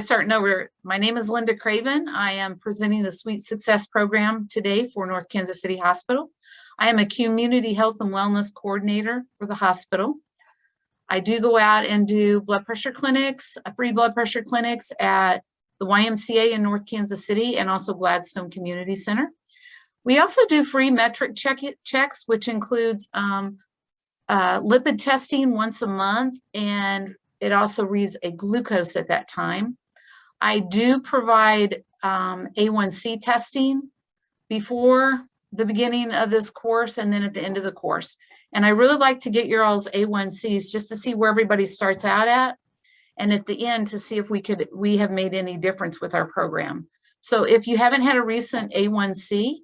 Starting over, my name is Linda Craven. I am presenting the Sweet Success program today for North Kansas City Hospital. I am a community health and wellness coordinator for the hospital. I do go out and do blood pressure clinics, free blood pressure clinics at the YMCA in North Kansas City and also Gladstone Community Center. We also do free metric checks, which includes lipid testing once a month, and it also reads a glucose at that time. I do provide A1C testing before the beginning of this course and then at the end of the course. And I really like to get your all's A1Cs just to see where everybody starts out at, and at the end to see if we have made any difference with our program. So if you haven't had a recent A1C,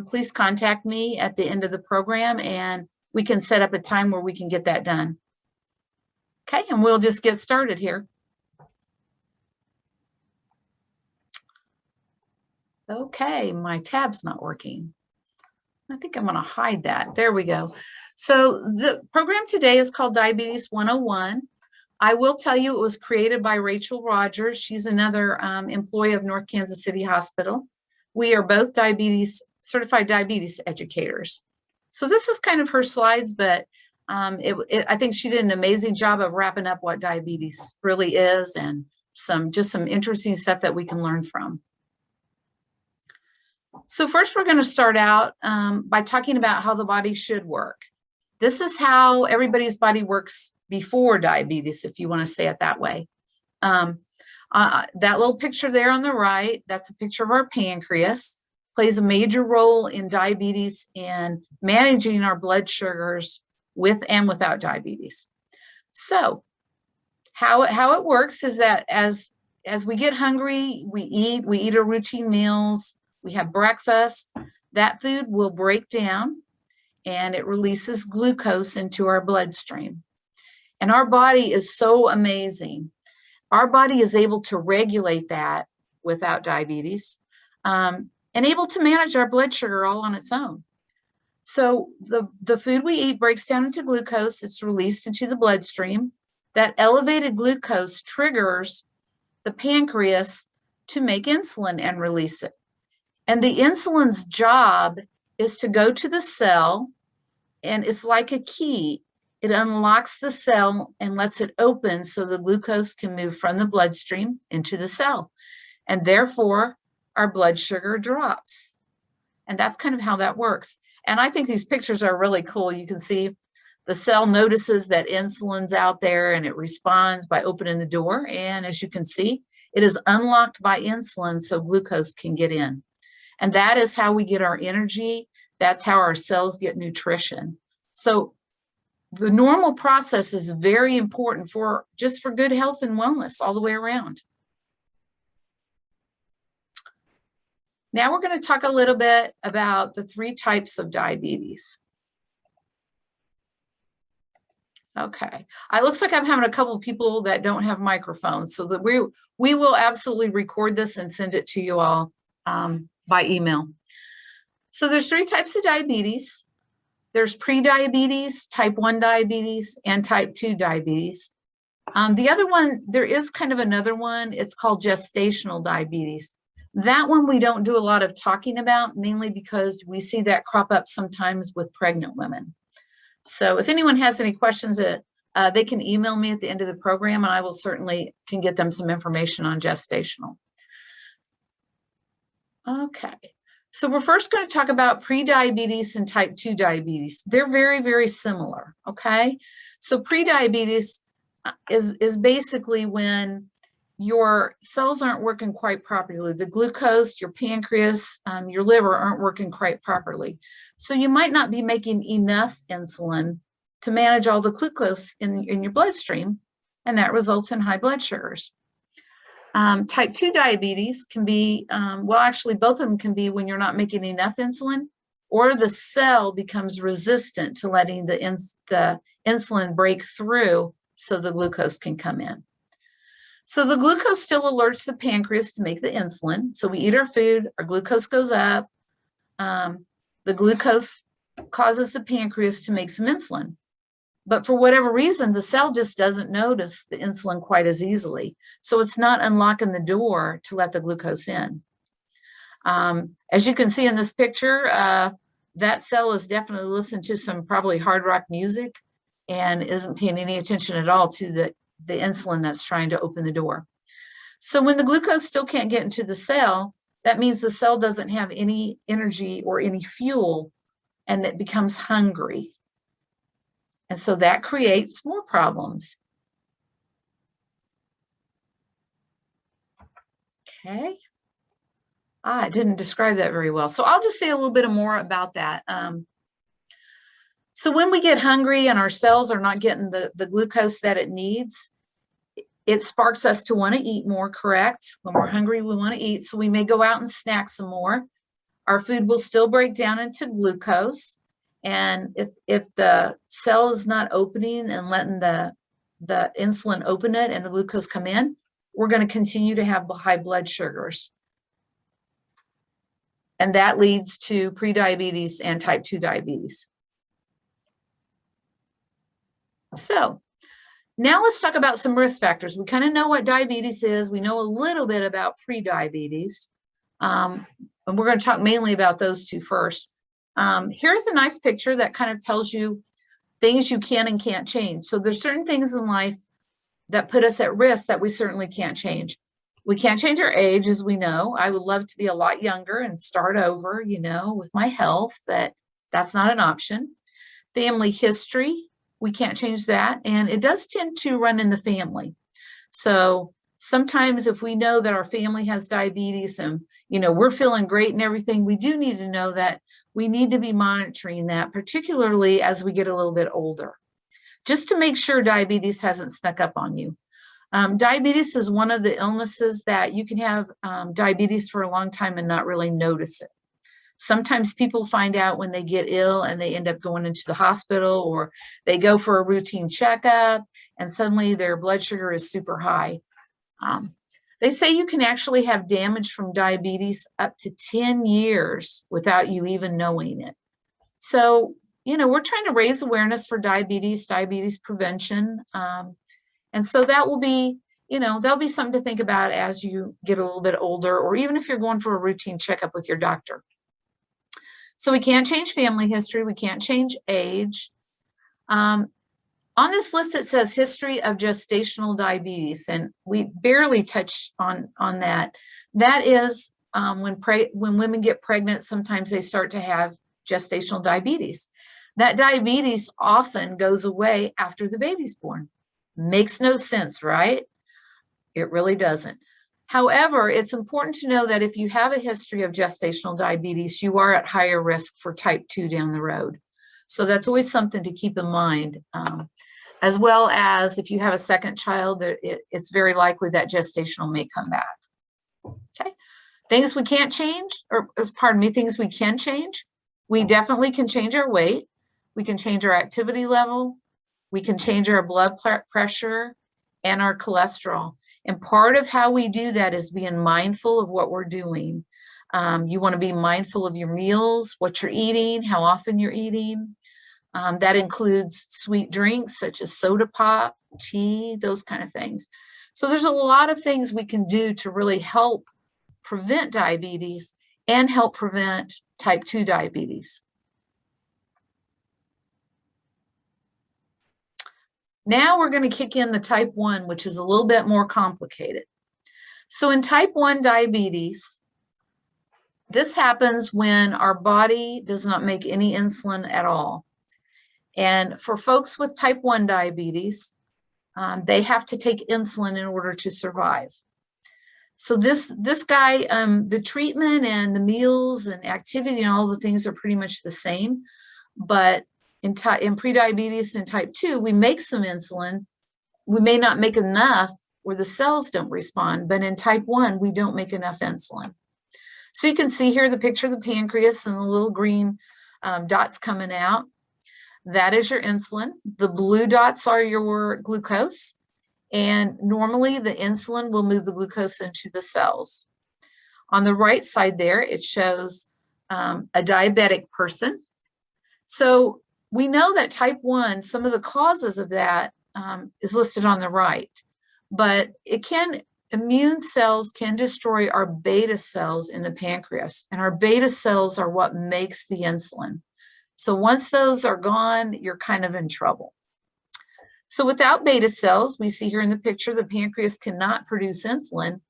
please contact me at the end of the program and we can set up a time where we can get that done. Okay, and we'll just get started here. Okay, my tab's not working. I think I'm going to hide that. There we go. So the program today is called Diabetes 101. I will tell you it was created by Rachel Rogers. She's another employee of North Kansas City Hospital. We are both certified diabetes educators. So this is kind of her slides, but I think she did an amazing job of wrapping up what diabetes really is and just some interesting stuff that we can learn from. So first we're going to start out by talking about how the body should work. This is how everybody's body works before diabetes, if you want to say it that way. That little picture there on the right, that's a picture of our pancreas. Plays a major role in diabetes and managing our blood sugars with and without diabetes. So how it works is that as we get hungry, we eat our routine meals, we have breakfast, that food will break down and it releases glucose into our bloodstream. And our body is so amazing. Our body is able to regulate that without diabetes and able to manage our blood sugar all on its own. So the food we eat breaks down into glucose, it's released into the bloodstream. That elevated glucose triggers the pancreas to make insulin and release it. And the insulin's job is to go to the cell, and it's like a key. It unlocks the cell and lets it open so the glucose can move from the bloodstream into the cell. And therefore, our blood sugar drops. And that's kind of how that works. And I think these pictures are really cool. You can see the cell notices that insulin's out there and it responds by opening the door. And as you can see, it is unlocked by insulin so glucose can get in. And that is how we get our energy. That's how our cells get nutrition. So the normal process is very important just for good health and wellness all the way around. Now we're going to talk a little bit about the 3 types of diabetes. Okay, it looks like I'm having a couple of people that don't have microphones, so that we will absolutely record this and send it to you all by email. So there's 3 types of diabetes. There's pre-diabetes, type 1 diabetes, and type 2 diabetes. The other one, there is kind of another one, it's called gestational diabetes. That one we don't do a lot of talking about, mainly because we see that crop up sometimes with pregnant women. So if anyone has any questions, they can email me at the end of the program, and I will certainly can get them some information on gestational. Okay, so we're first going to talk about pre-diabetes and type 2 diabetes. They're very, very similar, okay? So pre-diabetes is basically when your cells aren't working quite properly. The glucose, your pancreas, your liver aren't working quite properly. So you might not be making enough insulin to manage all the glucose in your bloodstream, and that results in high blood sugars. Type 2 diabetes can be, well, actually both of them can be when you're not making enough insulin, or the cell becomes resistant to letting the insulin break through so the glucose can come in. So the glucose still alerts the pancreas to make the insulin. So we eat our food, our glucose goes up. The glucose causes the pancreas to make some insulin. But for whatever reason, the cell just doesn't notice the insulin quite as easily. So it's not unlocking the door to let the glucose in. As you can see in this picture, that cell is definitely listening to some probably hard rock music and isn't paying any attention at all to the insulin that's trying to open the door. So when the glucose still can't get into the cell, that means the cell doesn't have any energy or any fuel, and it becomes hungry. And so that creates more problems. Okay. I didn't describe that very well. So I'll just say a little bit more about that. So when we get hungry and our cells are not getting the glucose that it needs, it sparks us to want to eat more, correct? When we're hungry, we want to eat. So we may go out and snack some more. Our food will still break down into glucose. And if the cell is not opening and letting the insulin open it and the glucose come in, we're going to continue to have high blood sugars. And that leads to prediabetes and type 2 diabetes. So now let's talk about some risk factors. We kind of know what diabetes is. We know a little bit about prediabetes. And we're going to talk mainly about those two first. Here's a nice picture that kind of tells you things you can and can't change. So there's certain things in life that put us at risk that we certainly can't change. We can't change our age, as we know. I would love to be a lot younger and start over, you know, with my health, but that's not an option. Family history, we can't change that. And it does tend to run in the family. So sometimes if we know that our family has diabetes and, you know, we're feeling great and everything, we do need to know that we need to be monitoring that, particularly as we get a little bit older, just to make sure diabetes hasn't snuck up on you. Diabetes is one of the illnesses that you can have diabetes for a long time and not really notice it. Sometimes people find out when they get ill and they end up going into the hospital, or they go for a routine checkup and suddenly their blood sugar is super high. They say you can actually have damage from diabetes up to 10 years without you even knowing it. So, you know, we're trying to raise awareness for diabetes prevention. And so that will be, you know, there'll be something to think about as you get a little bit older, or even if you're going for a routine checkup with your doctor. So we can't change family history. We can't change age. On this list, it says history of gestational diabetes, and we barely touched on that. That is when women get pregnant, sometimes they start to have gestational diabetes. That diabetes often goes away after the baby's born. Makes no sense, right? It really doesn't. However, it's important to know that if you have a history of gestational diabetes, you are at higher risk for type 2 down the road. So that's always something to keep in mind. As well as if you have a second child, it's very likely that gestational may come back. Okay. Things we can't change, or pardon me, things we can change. We definitely can change our weight. We can change our activity level. We can change our blood pressure and our cholesterol. And part of how we do that is being mindful of what we're doing. You want to be mindful of your meals, what you're eating, how often you're eating. That includes sweet drinks such as soda pop, tea, those kind of things. So there's a lot of things we can do to really help prevent diabetes and help prevent type 2 diabetes. Now we're going to kick in the type 1, which is a little bit more complicated. So in type 1 diabetes, this happens when our body does not make any insulin at all. And for folks with type 1 diabetes, they have to take insulin in order to survive. So this guy, the treatment and the meals and activity and all the things are pretty much the same. But in prediabetes and type 2, we make some insulin. We may not make enough where the cells don't respond, but in type 1, we don't make enough insulin. So you can see here the picture of the pancreas and the little green dots coming out. That is your insulin. The blue dots are your glucose. And normally the insulin will move the glucose into the cells. On the right side there, it shows a diabetic person. So we know that type 1, some of the causes of that is listed on the right, but immune cells can destroy our beta cells in the pancreas, and our beta cells are what makes the insulin. So once those are gone, you're kind of in trouble. So without beta cells, we see here in the picture, the pancreas cannot produce insulin.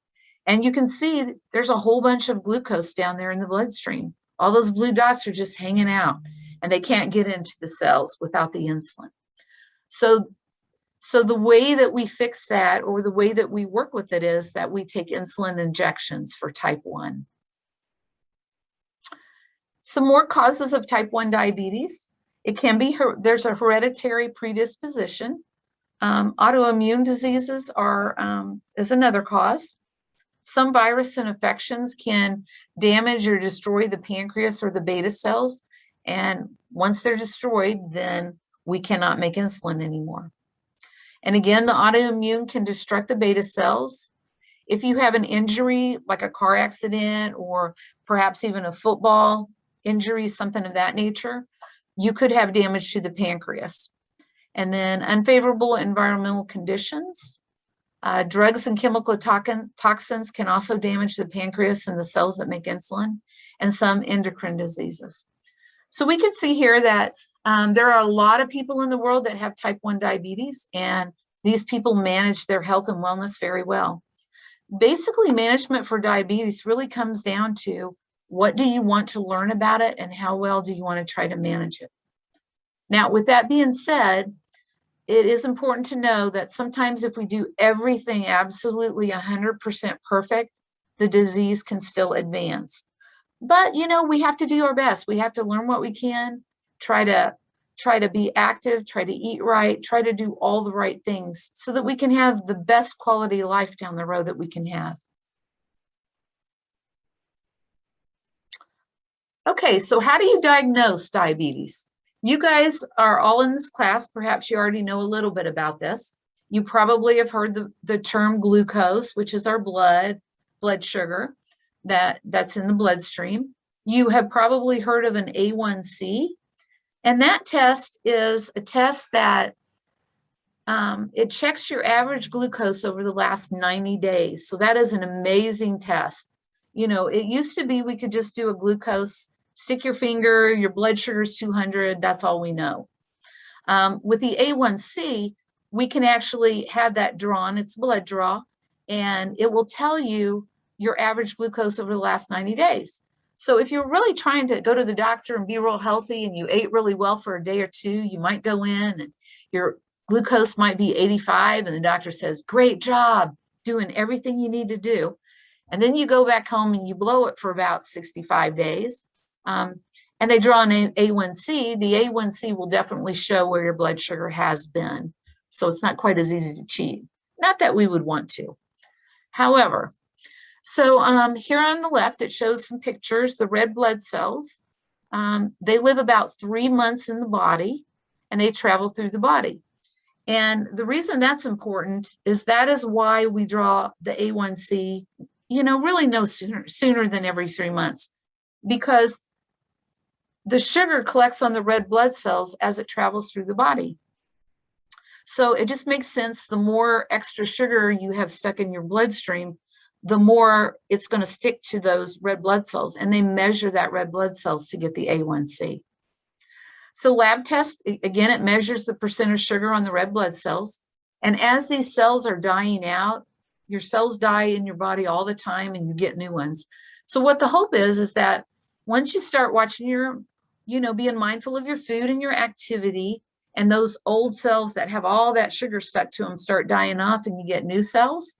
And you can see there's a whole bunch of glucose down there in the bloodstream. All those blue dots are just hanging out, and they can't get into the cells without the insulin. So the way that we fix that, or the way that we work with it, is that we take insulin injections for type 1. Some more causes of type 1 diabetes. It can be, there's a hereditary predisposition. Autoimmune diseases is another cause. Some virus infections can damage or destroy the pancreas or the beta cells. And once they're destroyed, then we cannot make insulin anymore. And again, the autoimmune can destruct the beta cells. If you have an injury, like a car accident, or perhaps even a football injury, something of that nature, you could have damage to the pancreas. And then unfavorable environmental conditions, drugs and chemical toxins can also damage the pancreas and the cells that make insulin, and some endocrine diseases. So we can see here that there are a lot of people in the world that have type 1 diabetes, and these people manage their health and wellness very well. Basically, management for diabetes really comes down to, what do you want to learn about it, and how well do you want to try to manage it? Now, with that being said, it is important to know that sometimes if we do everything absolutely 100% perfect, the disease can still advance. But, we have to do our best. We have to learn what we can, try to be active, try to eat right, try to do all the right things so that we can have the best quality life down the road that we can have. Okay, so how do you diagnose diabetes? You guys are all in this class. Perhaps you already know a little bit about this. You probably have heard the term glucose, which is our blood sugar that's in the bloodstream. You have probably heard of an A1C, and that test is a test that it checks your average glucose over the last 90 days. So that is an amazing test. It used to be we could just do a glucose, stick your finger, your blood sugar is 200, that's all we know. With the A1C, we can actually have that drawn, it's blood draw, and it will tell you your average glucose over the last 90 days. So if you're really trying to go to the doctor and be real healthy, and you ate really well for a day or two, you might go in and your glucose might be 85, and the doctor says, great job doing everything you need to do. And then you go back home and you blow it for about 65 days. And they draw an A1C. The A1C will definitely show where your blood sugar has been. So it's not quite as easy to cheat. Not that we would want to. However, so here on the left, it shows some pictures. The red blood cells, they live about 3 months in the body, and they travel through the body. And the reason that's important is that is why we draw the A1C, really no sooner than every 3 months, because the sugar collects on the red blood cells as it travels through the body. So it just makes sense. The more extra sugar you have stuck in your bloodstream, the more it's going to stick to those red blood cells, and they measure that red blood cells to get the A1C. So lab tests, again, it measures the percent of sugar on the red blood cells. And as these cells are dying out, your cells die in your body all the time, and you get new ones. So what the hope is that once you start watching being mindful of your food and your activity, and those old cells that have all that sugar stuck to them start dying off, and you get new cells,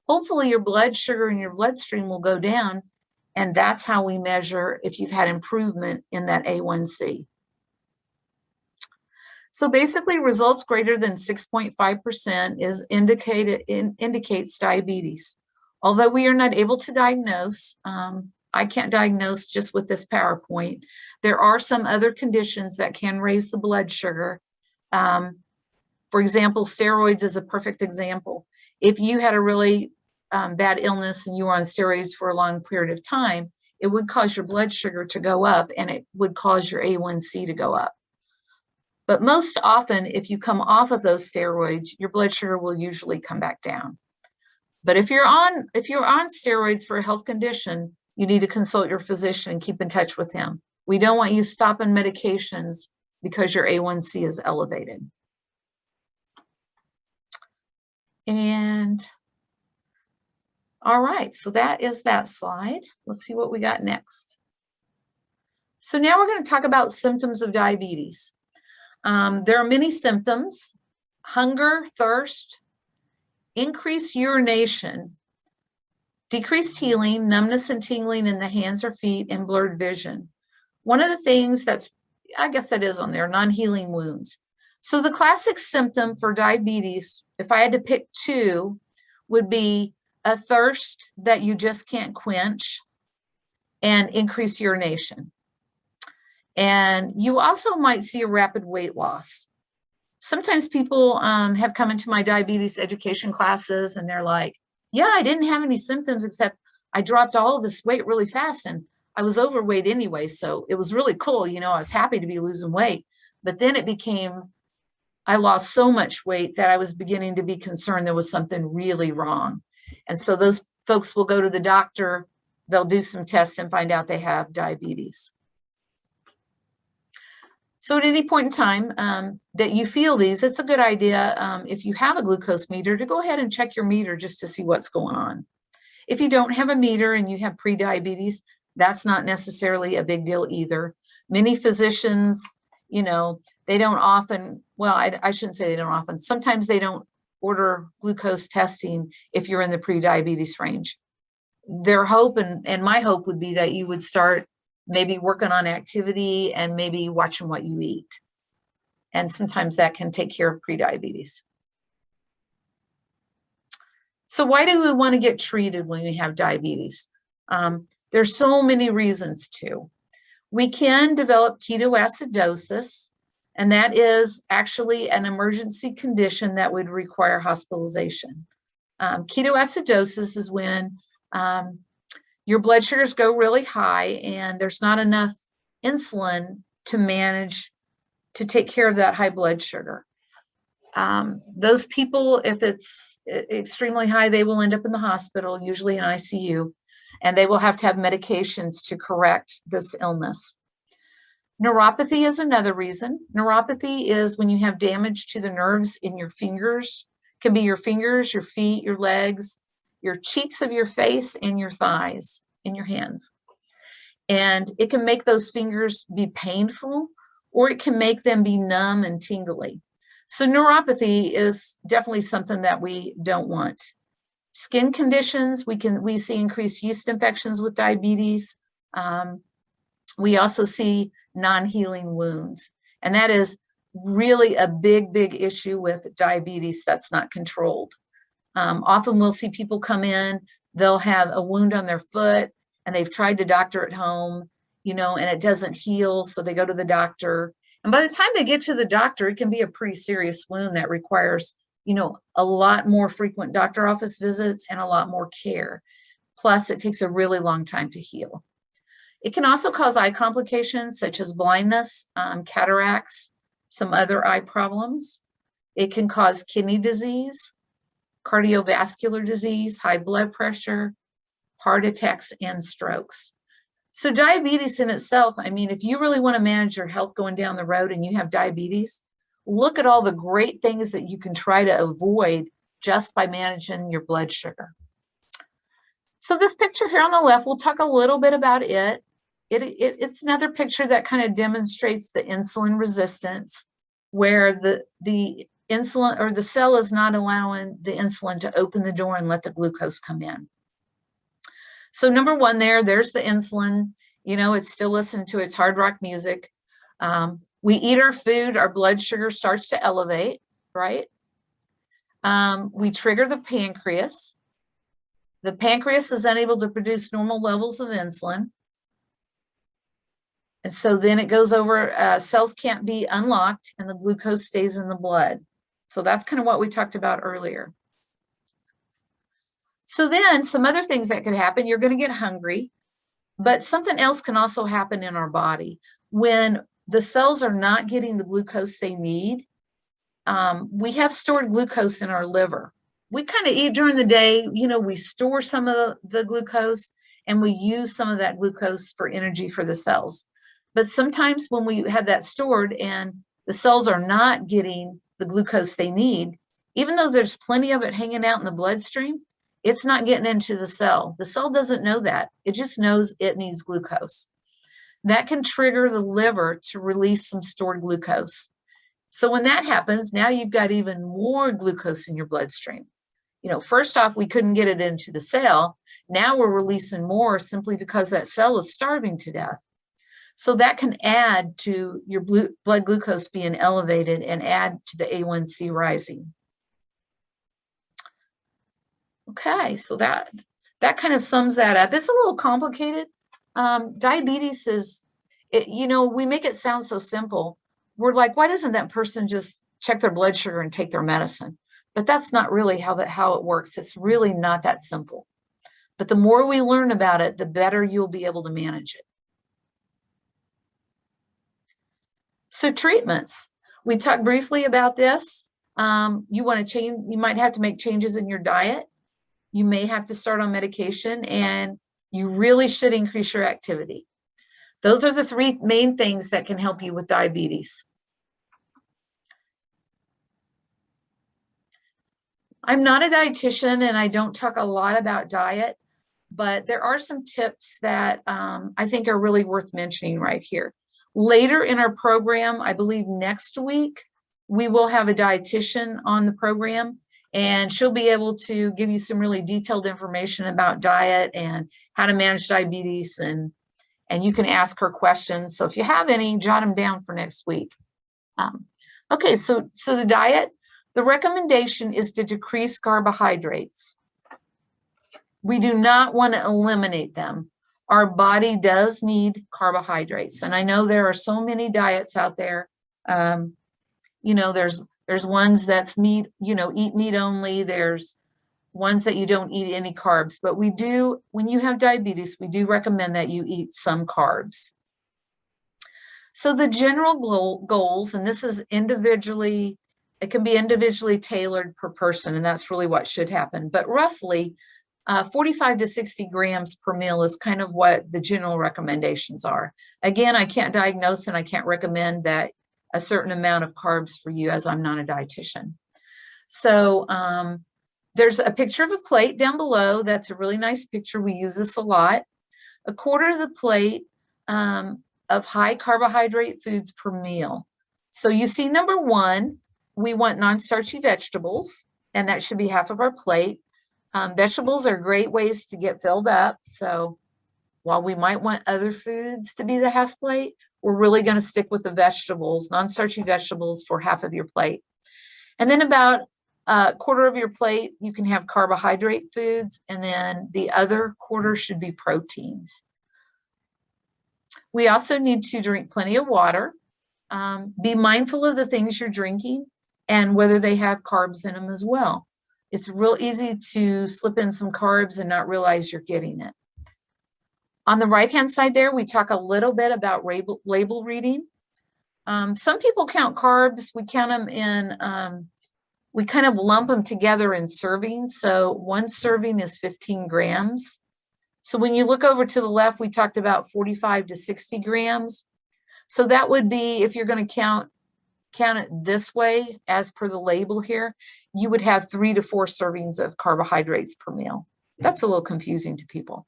hopefully your blood sugar in your bloodstream will go down. And that's how we measure if you've had improvement in that A1C. So basically, results greater than 6.5% indicates diabetes. Although we are not able to diagnose, I can't diagnose just with this PowerPoint. There are some other conditions that can raise the blood sugar. For example, steroids is a perfect example. If you had a really bad illness and you were on steroids for a long period of time, it would cause your blood sugar to go up, and it would cause your A1C to go up. But most often, if you come off of those steroids, your blood sugar will usually come back down. But if you're on steroids for a health condition, you need to consult your physician and keep in touch with him. We don't want you stopping medications because your A1C is elevated. And all right, so that is that slide. Let's see what we got next. So now we're going to talk about symptoms of diabetes. There are many symptoms: hunger, thirst, increased urination, decreased healing, numbness and tingling in the hands or feet, and blurred vision. One of the things that's, I guess that is on there, non-healing wounds. So the classic symptom for diabetes, if I had to pick two, would be a thirst that you just can't quench and increased urination. And you also might see a rapid weight loss. Sometimes people have come into my diabetes education classes and they're like, yeah, I didn't have any symptoms except I dropped all of this weight really fast and I was overweight anyway. So it was really cool. You know, I was happy to be losing weight. But then it became, I lost so much weight that I was beginning to be concerned there was something really wrong. And so those folks will go to the doctor, they'll do some tests and find out they have diabetes. So at any point in time that you feel these, it's a good idea, if you have a glucose meter, to go ahead and check your meter just to see what's going on. If you don't have a meter and you have prediabetes, that's not necessarily a big deal either. Many physicians, you know, they don't often, well, I shouldn't say they don't often, sometimes they don't order glucose testing if you're in the prediabetes range. Their hope and my hope would be that you would start maybe working on activity and maybe watching what you eat. And sometimes that can take care of prediabetes. So why do we want to get treated when we have diabetes? There's so many reasons to. We can develop ketoacidosis, and that is actually an emergency condition that would require hospitalization. Ketoacidosis is when your blood sugars go really high and there's not enough insulin to manage to take care of that high blood sugar. Those people, if it's extremely high, they will end up in the hospital, usually in ICU, and they will have to have medications to correct this illness. Neuropathy is another reason. Neuropathy is when you have damage to the nerves in your fingers. It can be your fingers, your feet, your legs, your cheeks of your face, and your thighs in your hands. And it can make those fingers be painful, or it can make them be numb and tingly. So neuropathy is definitely something that we don't want. Skin conditions, we see increased yeast infections with diabetes. We also see non-healing wounds. And that is really a big, big issue with diabetes that's not controlled. Often we'll see people come in, they'll have a wound on their foot and they've tried to doctor at home, you know, and it doesn't heal. So they go to the doctor. And by the time they get to the doctor, it can be a pretty serious wound that requires, you know, a lot more frequent doctor office visits and a lot more care. Plus, it takes a really long time to heal. It can also cause eye complications such as blindness, cataracts, some other eye problems. It can cause kidney disease, cardiovascular disease, high blood pressure, heart attacks, and strokes. So diabetes in itself, I mean, if you really want to manage your health going down the road and you have diabetes, look at all the great things that you can try to avoid just by managing your blood sugar. So this picture here on the left, we'll talk a little bit about it. It's another picture that kind of demonstrates the insulin resistance, where the insulin or the cell is not allowing the insulin to open the door and let the glucose come in. So number one there's the insulin, you know, it's still listening to its hard rock music. We eat our food, our blood sugar starts to elevate, right? We trigger the pancreas. The pancreas is unable to produce normal levels of insulin. And so then it goes over, cells can't be unlocked and the glucose stays in the blood. So that's kind of what we talked about earlier. So then some other things that could happen, you're going to get hungry, but something else can also happen in our body. When the cells are not getting the glucose they need. We have stored glucose in our liver. We kind of eat during the day, we store some of the glucose and we use some of that glucose for energy for the cells. But sometimes when we have that stored and the cells are not getting the glucose they need, even though there's plenty of it hanging out in the bloodstream, it's not getting into the cell. The cell doesn't know that. It just knows it needs glucose. That can trigger the liver to release some stored glucose. So when that happens, now you've got even more glucose in your bloodstream. First off, we couldn't get it into the cell. Now we're releasing more simply because that cell is starving to death. So that can add to your blood glucose being elevated and add to the A1C rising. Okay, so that kind of sums that up. It's a little complicated. Diabetes is, we make it sound so simple. We're like, why doesn't that person just check their blood sugar and take their medicine? But that's not really how it works. It's really not that simple. But the more we learn about it, the better you'll be able to manage it. So treatments, we talked briefly about this. You want to change, you might have to make changes in your diet. You may have to start on medication, and you really should increase your activity. Those are the three main things that can help you with diabetes. I'm not a dietitian and I don't talk a lot about diet, but there are some tips that I think are really worth mentioning right here. Later in our program, I believe next week, we will have a dietitian on the program, and she'll be able to give you some really detailed information about diet and how to manage diabetes, and you can ask her questions. So if you have any, jot them down for next week. Okay, so the diet, the recommendation is to decrease carbohydrates. We do not want to eliminate them. Our body does need carbohydrates. And I know there are so many diets out there. There's ones that's meat, eat meat only. There's ones that you don't eat any carbs. But we do, when you have diabetes, we do recommend that you eat some carbs. So the general goals, and this is individually, it can be individually tailored per person, and that's really what should happen. But roughly 45 to 60 grams per meal is kind of what the general recommendations are. Again, I can't diagnose and I can't recommend that a certain amount of carbs for you, as I'm not a dietitian. So there's a picture of a plate down below. That's a really nice picture. We use this a lot. A quarter of the plate of high carbohydrate foods per meal. So you see number one, we want non-starchy vegetables, and that should be half of our plate. Vegetables are great ways to get filled up. So while we might want other foods to be the half plate, we're really going to stick with the vegetables, non-starchy vegetables, for half of your plate. And then about a quarter of your plate, you can have carbohydrate foods, and then the other quarter should be proteins. We also need to drink plenty of water. Be mindful of the things you're drinking and whether they have carbs in them as well. It's real easy to slip in some carbs and not realize you're getting it. On the right-hand side there, we talk a little bit about label reading. Some people count carbs. We count them in, we kind of lump them together in servings. So one serving is 15 grams. So when you look over to the left, we talked about 45 to 60 grams. So that would be, if you're going to count it this way, as per the label here, you would have 3 to 4 servings of carbohydrates per meal. That's a little confusing to people.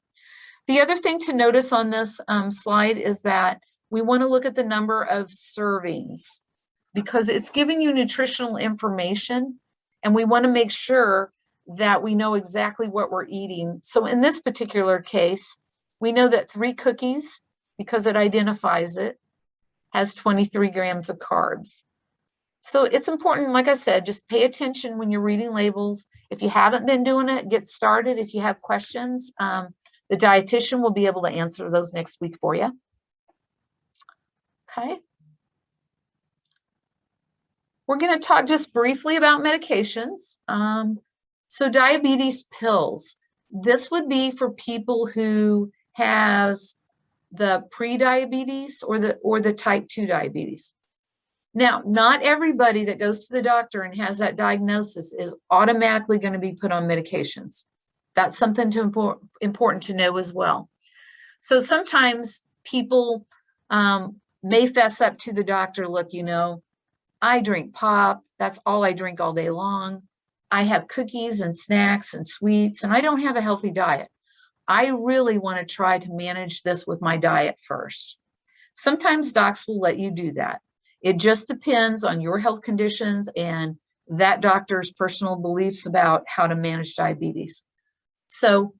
The other thing to notice on this slide is that we want to look at the number of servings, because it's giving you nutritional information, and we want to make sure that we know exactly what we're eating. So in this particular case, we know that 3 cookies, because it identifies it, has 23 grams of carbs. So it's important, like I said, just pay attention when you're reading labels. If you haven't been doing it, get started. If you have questions, the dietitian will be able to answer those next week for you. Okay. We're going to talk just briefly about medications. So diabetes pills. This would be for people who has the pre-diabetes or the type 2 diabetes. Now, not everybody that goes to the doctor and has that diagnosis is automatically going to be put on medications. That's something important to know as well. So sometimes people may fess up to the doctor, look, you know, I drink pop. That's all I drink all day long. I have cookies and snacks and sweets, and I don't have a healthy diet. I really want to try to manage this with my diet first. Sometimes docs will let you do that. It just depends on your health conditions and that doctor's personal beliefs about how to manage diabetes. So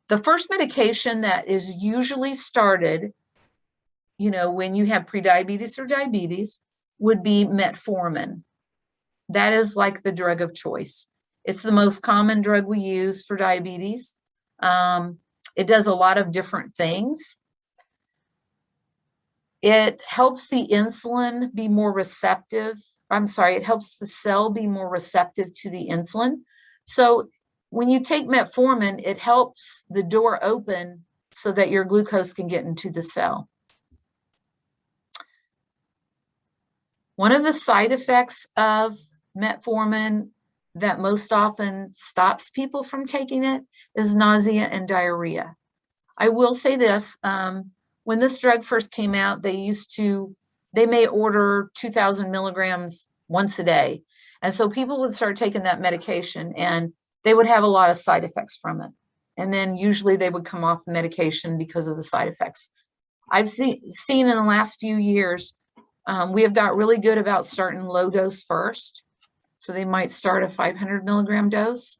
the first medication that is usually started, you know, when you have prediabetes or diabetes would be metformin. That is like the drug of choice. It's the most common drug we use for diabetes. It does a lot of different things. It helps the insulin be more receptive. It helps the cell be more receptive to the insulin. So when you take metformin, it helps the door open so that your glucose can get into the cell. One of the side effects of metformin that most often stops people from taking it is nausea and diarrhea. I will say this, when this drug first came out, they may order 2,000 milligrams once a day. And so people would start taking that medication and they would have a lot of side effects from it. And then usually they would come off the medication because of the side effects. I've seen in the last few years, we have got really good about starting low dose first. So they might start a 500 milligram dose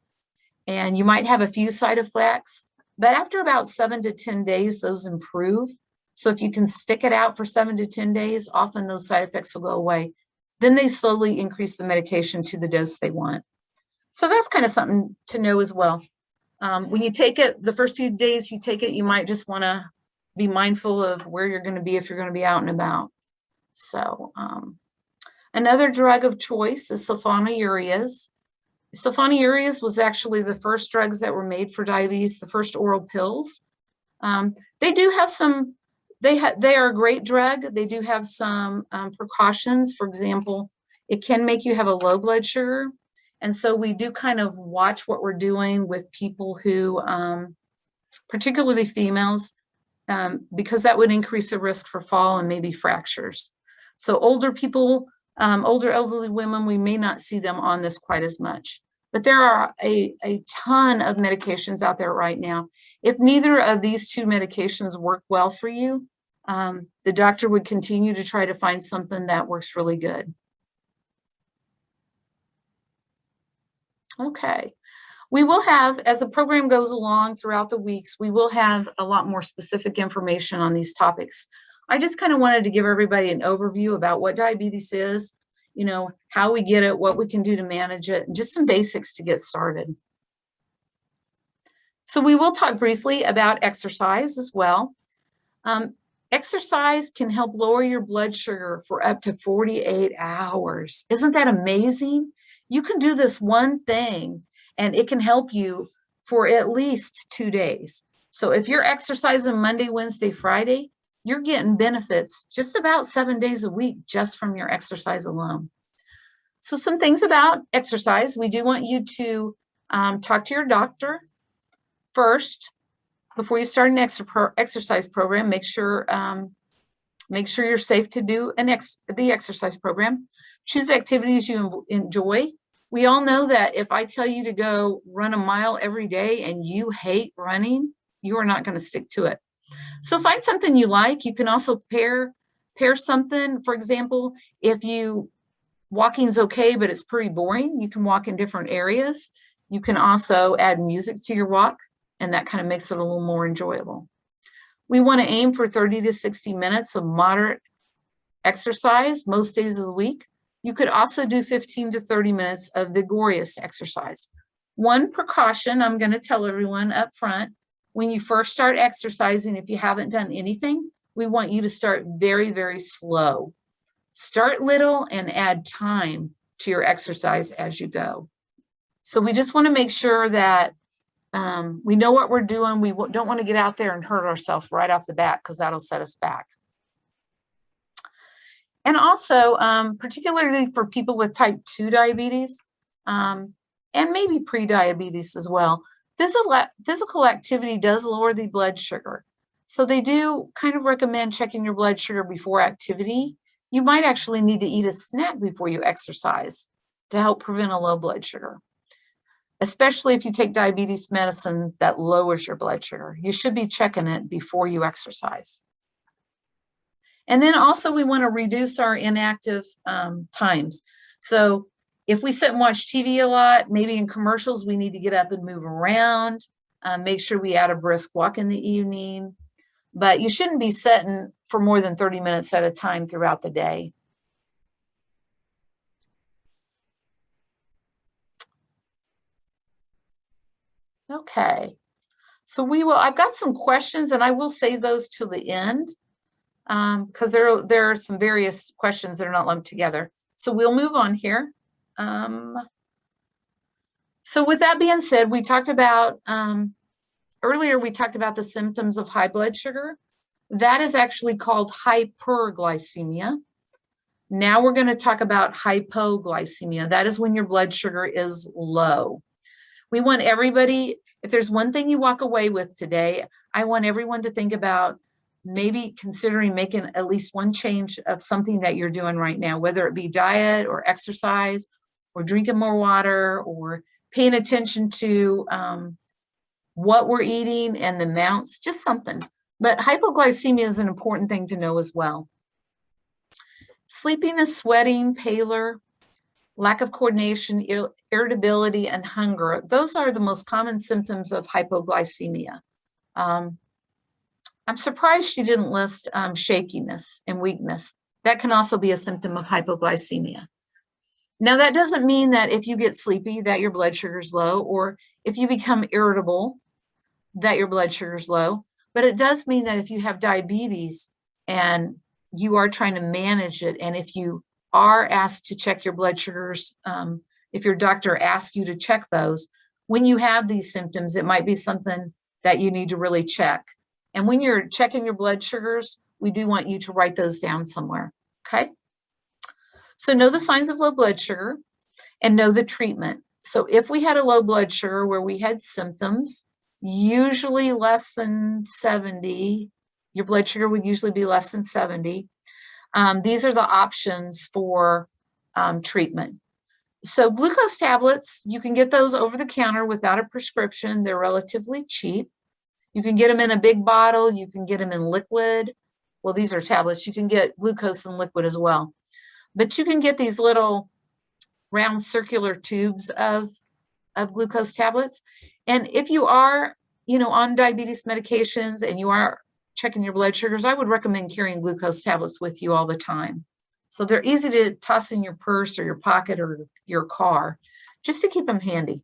and you might have a few side effects, but after about 7 to 10 days, those improve. So if you can stick it out for 7 to 10 days, often those side effects will go away. Then they slowly increase the medication to the dose they want. So that's kind of something to know as well. When you take it, the first few days you take it, you might just want to be mindful of where you're going to be if you're going to be out and about. So another drug of choice is sulfonylureas. Sulfonylureas was actually the first drugs that were made for diabetes, the first oral pills. They do have some, they are a great drug. They do have some precautions. For example, it can make you have a low blood sugar. And so we do kind of watch what we're doing with people who, particularly females, because that would increase the risk for fall and maybe fractures. So older people, older elderly women, we may not see them on this quite as much. But there are a ton of medications out there right now. If neither of these two medications work well for you, the doctor would continue to try to find something that works really good. Okay. We will have, as the program goes along throughout the weeks, we will have a lot more specific information on these topics. I just kind of wanted to give everybody an overview about what diabetes is, you know, how we get it, what we can do to manage it, and just some basics to get started. So we will talk briefly about exercise as well. Exercise can help lower your blood sugar for up to 48 hours. Isn't that amazing? You can do this one thing and it can help you for at least 2 days. So if you're exercising Monday, Wednesday, Friday, you're getting benefits just about 7 days a week just from your exercise alone. So some things about exercise. We do want you to talk to your doctor first before you start an exercise program. Make sure you're safe to do the exercise program. Choose activities you enjoy. We all know that if I tell you to go run a mile every day and you hate running, you are not going to stick to it. So find something you like. You can also pair something. For example, if walking's okay, but it's pretty boring, you can walk in different areas. You can also add music to your walk, and that kind of makes it a little more enjoyable. We want to aim for 30 to 60 minutes of moderate exercise most days of the week. You could also do 15 to 30 minutes of vigorous exercise. One precaution I'm going to tell everyone up front, when you first start exercising, if you haven't done anything, we want you to start very, very slow. Start little and add time to your exercise as you go. So we just want to make sure that We know what we're doing. We don't want to get out there and hurt ourselves right off the bat because that'll set us back. And also, particularly for people with type 2 diabetes, and maybe pre-diabetes as well, physical activity does lower the blood sugar. So they do kind of recommend checking your blood sugar before activity. You might actually need to eat a snack before you exercise to help prevent a low blood sugar, especially if you take diabetes medicine that lowers your blood sugar. You should be checking it before you exercise. And then also we want to reduce our inactive times. So if we sit and watch TV a lot, maybe in commercials, we need to get up and move around, make sure we add a brisk walk in the evening, but you shouldn't be sitting for more than 30 minutes at a time throughout the day. Okay, so I've got some questions and I will save those to the end because there are some various questions that are not lumped together. So we'll move on here. So with that being said, we talked about, earlier we talked about the symptoms of high blood sugar. That is actually called hyperglycemia. Now we're going to talk about hypoglycemia. That is when your blood sugar is low. We want everybody, if there's one thing you walk away with today, I want everyone to think about maybe considering making at least one change of something that you're doing right now, whether it be diet or exercise or drinking more water or paying attention to what we're eating and the amounts, just something. But hypoglycemia is an important thing to know as well. Sleepiness, sweating, pallor, lack of coordination, irritability, and hunger. Those are the most common symptoms of hypoglycemia. I'm surprised she didn't list shakiness and weakness. That can also be a symptom of hypoglycemia. Now, that doesn't mean that if you get sleepy that your blood sugar is low, or if you become irritable that your blood sugar is low, but it does mean that if you have diabetes and you are trying to manage it, and if you are asked to check your blood sugars, if your doctor asks you to check those, when you have these symptoms, it might be something that you need to really check. And when you're checking your blood sugars, we do want you to write those down somewhere, okay? So know the signs of low blood sugar and know the treatment. So if we had a low blood sugar where we had symptoms, usually less than 70, your blood sugar would usually be less than 70. These are the options for treatment. So glucose tablets, you can get those over the counter without a prescription. They're relatively cheap. You can get them in a big bottle. You can get them in liquid. Well, these are tablets. You can get glucose in liquid as well. But you can get these little round circular tubes of glucose tablets. And if you are, on diabetes medications and you are checking your blood sugars, I would recommend carrying glucose tablets with you all the time. So they're easy to toss in your purse or your pocket or your car, just to keep them handy.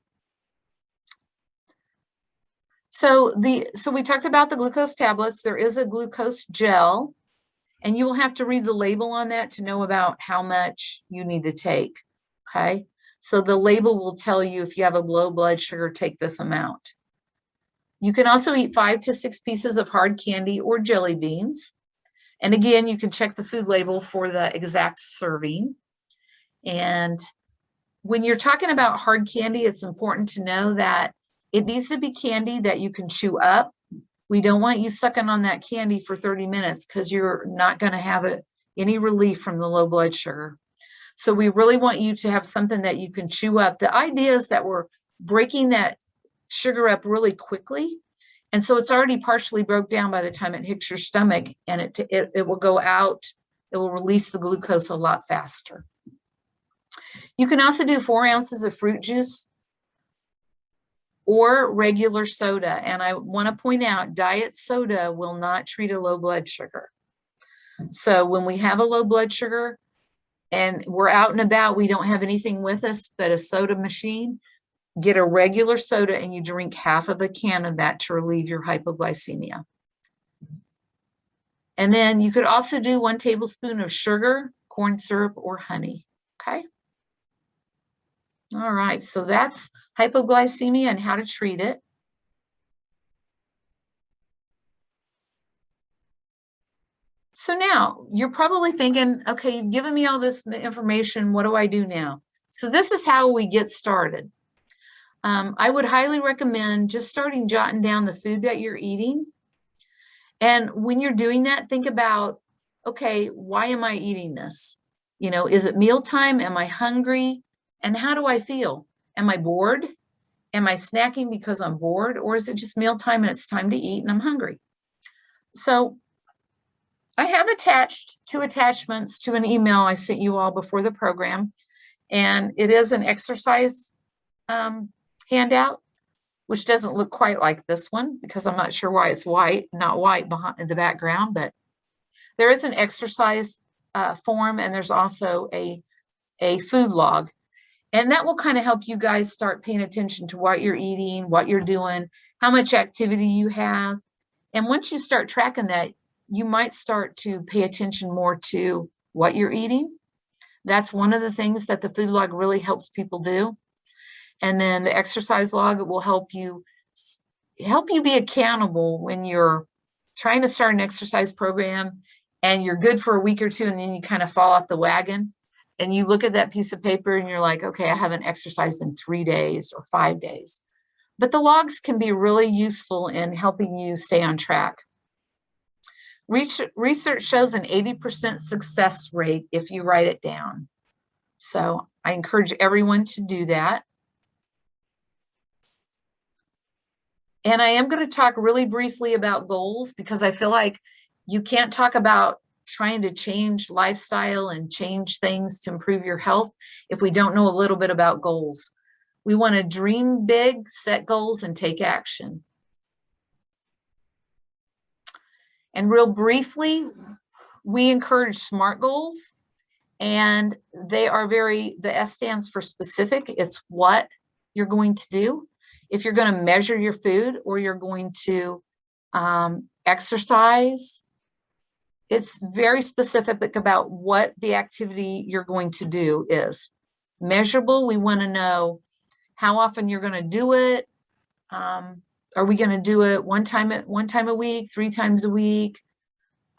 So we talked about the glucose tablets. There is a glucose gel, and you will have to read the label on that to know about how much you need to take, okay? So the label will tell you if you have a low blood sugar, take this amount. You can also eat 5 to 6 pieces of hard candy or jelly beans. And again, you can check the food label for the exact serving. And when you're talking about hard candy, it's important to know that it needs to be candy that you can chew up. We don't want you sucking on that candy for 30 minutes because you're not going to have any relief from the low blood sugar. So we really want you to have something that you can chew up. The idea is that we're breaking that sugar up really quickly. And so it's already partially broke down by the time it hits your stomach, and it will go out. It will release the glucose a lot faster. You can also do 4 ounces of fruit juice or regular soda. And I want to point out, diet soda will not treat a low blood sugar. So when we have a low blood sugar and we're out and about, we don't have anything with us but a soda machine, get a regular soda and you drink half of a can of that to relieve your hypoglycemia. And then you could also do 1 tablespoon of sugar, corn syrup, or honey, okay? All right, so that's hypoglycemia and how to treat it. So now you're probably thinking, okay, you've given me all this information. What do I do now? So this is how we get started. I would highly recommend just starting jotting down the food that you're eating. And when you're doing that, think about, okay, why am I eating this? You know, is it mealtime? Am I hungry? And how do I feel? Am I bored? Am I snacking because I'm bored? Or is it just mealtime and it's time to eat and I'm hungry? So I have attached 2 attachments to an email I sent you all before the program. And it is an exercise handout, which doesn't look quite like this one because I'm not sure why it's white, not white behind in the background, but there is an exercise form, and there's also a food log. And that will kind of help you guys start paying attention to what you're eating, what you're doing, how much activity you have. And once you start tracking that, you might start to pay attention more to what you're eating. That's one of the things that the food log really helps people do. And then the exercise log, it will help you be accountable when you're trying to start an exercise program and you're good for a week or two and then you kind of fall off the wagon and you look at that piece of paper and you're like, okay, I haven't exercised in 3 days or 5 days. But the logs can be really useful in helping you stay on track. Research shows an 80% success rate if you write it down. So I encourage everyone to do that. And I am going to talk really briefly about goals because I feel like you can't talk about trying to change lifestyle and change things to improve your health if we don't know a little bit about goals. We want to dream big, set goals, and take action. And real briefly, we encourage SMART goals, and they are the S stands for specific. It's what you're going to do. If you're going to measure your food or you're going to exercise, it's very specific about what the activity you're going to do is. Measurable, we want to know how often you're going to do it. Are we going to do it one time a week, 3 times a week,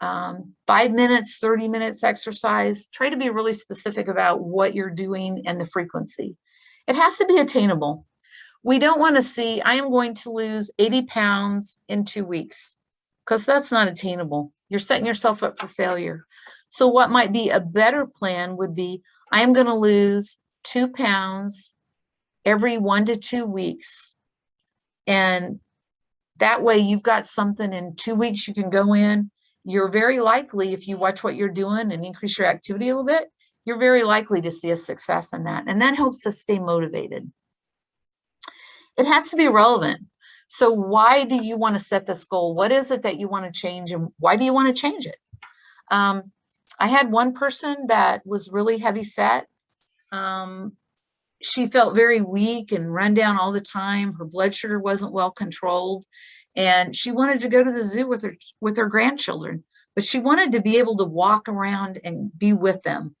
5 minutes, 30 minutes exercise? Try to be really specific about what you're doing and the frequency. It has to be attainable. We don't want to see, I am going to lose 80 pounds in 2 weeks, because that's not attainable. You're setting yourself up for failure. So what might be a better plan would be, I am going to lose 2 pounds every 1 to 2 weeks. And that way you've got something in 2 weeks you can go in. You're very likely, if you watch what you're doing and increase your activity a little bit, you're very likely to see a success in that. And that helps us stay motivated. It has to be relevant. So why do you want to set this goal? What is it that you want to change, and why do you want to change it? I had one person that was really heavy set. She felt very weak and run down all the time. Her blood sugar wasn't well controlled, and she wanted to go to the zoo with her grandchildren, but she wanted to be able to walk around and be with them.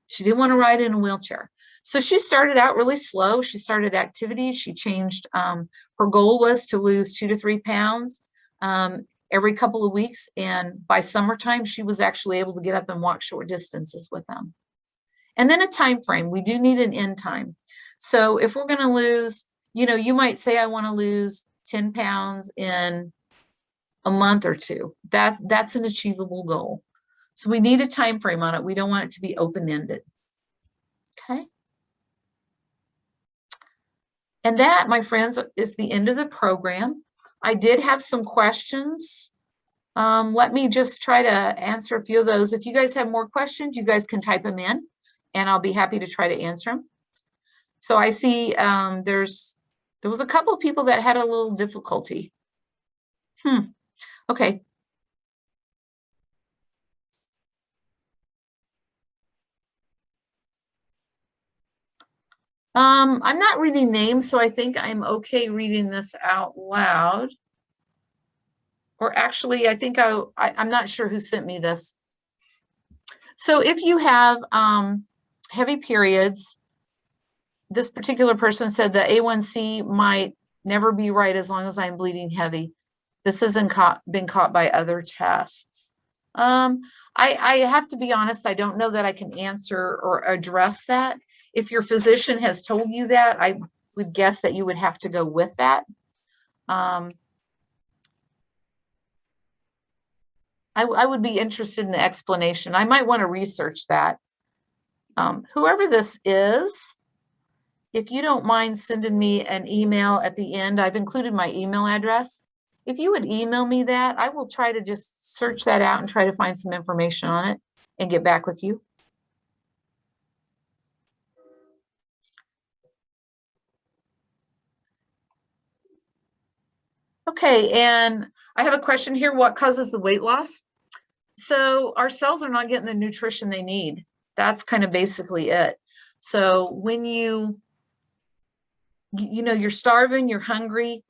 She didn't want to ride in a wheelchair. So she started out really slow. She started activities. She changed. Her goal was to lose 2 to 3 pounds every couple of weeks. And by summertime, she was actually able to get up and walk short distances with them. And then a time frame. We do need an end time. So if we're going to lose, you might say, I want to lose 10 pounds in a month or 2. That's an achievable goal. So we need a time frame on it. We don't want it to be open-ended. Okay. And that, my friends, is the end of the program. I did have some questions. Let me just try to answer a few of those. If you guys have more questions, you guys can type them in, and I'll be happy to try to answer them. So I see there was a couple of people that had a little difficulty. Okay. I'm not reading names, so I think I'm okay reading this out loud. Or actually, I think I'm not sure who sent me this. So if you have heavy periods, this particular person said the A1C might never be right as long as I'm bleeding heavy. This hasn't been caught by other tests. Um, I have to be honest, I don't know that I can answer or address that. If your physician has told you that, I would guess that you would have to go with that. I would be interested in the explanation. I might want to research that. Whoever this is, if you don't mind sending me an email at the end, I've included my email address. If you would email me that, I will try to just search that out and try to find some information on it and get back with you. Okay, and I have a question here. What causes the weight loss? So our cells are not getting the nutrition they need. That's kind of basically it. So when you know, you're starving, you're hungry,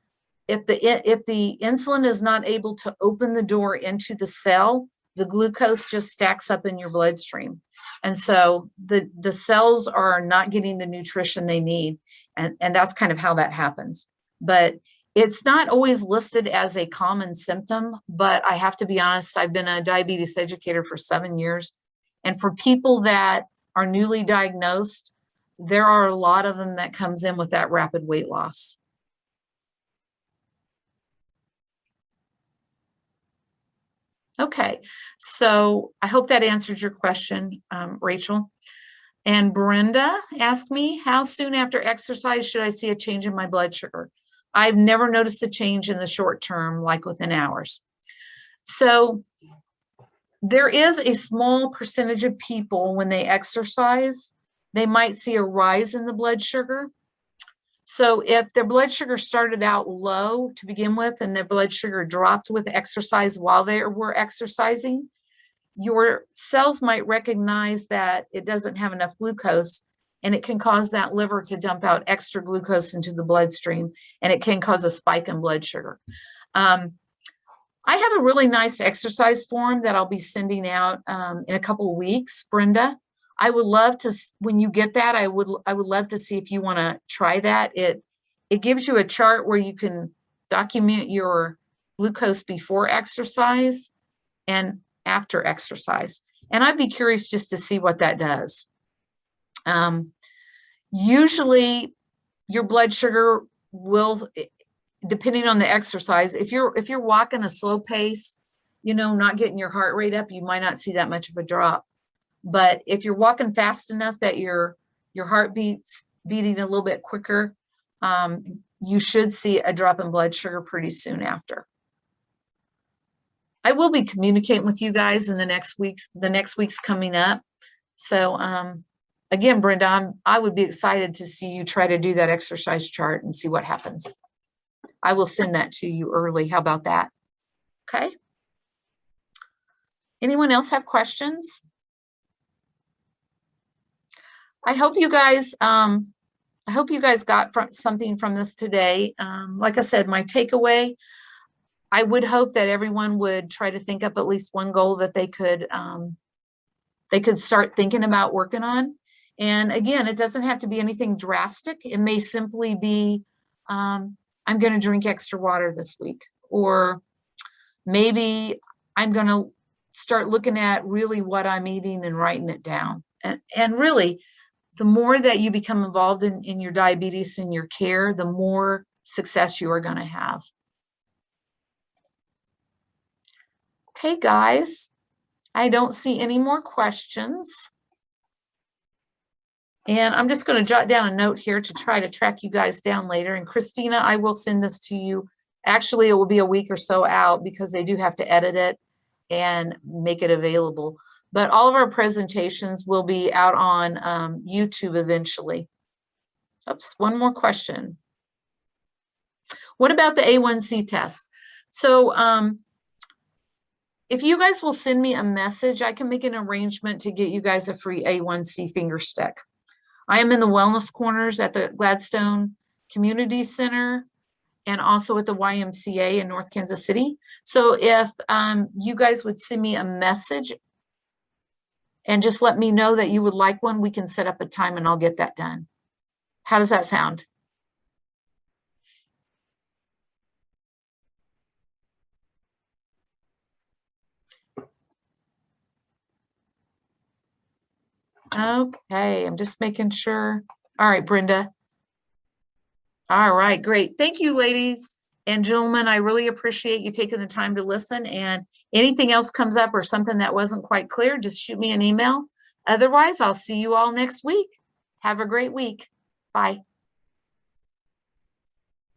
if the insulin is not able to open the door into the cell, the glucose just stacks up in your bloodstream. And so the cells are not getting the nutrition they need. And that's kind of how that happens. But it's not always listed as a common symptom, but I have to be honest, I've been a diabetes educator for 7 years. And for people that are newly diagnosed, there are a lot of them that comes in with that rapid weight loss. Okay, so I hope that answered your question, Rachel. And Brenda asked me, how soon after exercise should I see a change in my blood sugar? I've never noticed a change in the short term, like within hours. So there is a small percentage of people when they exercise, they might see a rise in the blood sugar. So if their blood sugar started out low to begin with and their blood sugar dropped with exercise while they were exercising, your cells might recognize that it doesn't have enough glucose, and it can cause that liver to dump out extra glucose into the bloodstream, and it can cause a spike in blood sugar. I have a really nice exercise form that I'll be sending out in a couple of weeks, Brenda. I would love to, when you get that, I would love to see if you want to try that. It gives you a chart where you can document your glucose before exercise and after exercise. And I'd be curious just to see what that does. Usually your blood sugar will, depending on the exercise, if you're walking a slow pace, you know, not getting your heart rate up, you might not see that much of a drop. But if you're walking fast enough that your heartbeat's beating a little bit quicker, you should see a drop in blood sugar pretty soon after. I will be communicating with you guys in the next weeks coming up. So again, Brenda, I would be excited to see you try to do that exercise chart and see what happens. I will send that to you early. How about that? Okay. Anyone else have questions? I hope you guys got something from this today. Like I said, my takeaway, I would hope that everyone would try to think up at least one goal that they could start thinking about working on. And again, it doesn't have to be anything drastic. It may simply be, I'm going to drink extra water this week, or maybe I'm going to start looking at really what I'm eating and writing it down. And really, the more that you become involved in your diabetes and your care, the more success you are going to have. Okay, guys, I don't see any more questions. And I'm just going to jot down a note here to try to track you guys down later. And Christina, I will send this to you. Actually, it will be a week or so out because they do have to edit it and make it available. But all of our presentations will be out on YouTube eventually. Oops, one more question. What about the A1C test? So if you guys will send me a message, I can make an arrangement to get you guys a free A1C finger stick. I am in the wellness corners at the Gladstone Community Center and also at the YMCA in North Kansas City. So if you guys would send me a message and just let me know that you would like one, we can set up a time and I'll get that done. How does that sound? Okay, I'm just making sure. All right, Brenda. All right, great. Thank you, ladies and gentlemen. I really appreciate you taking the time to listen. And anything else comes up or something that wasn't quite clear, just shoot me an email. Otherwise, I'll see you all next week. Have a great week. Bye.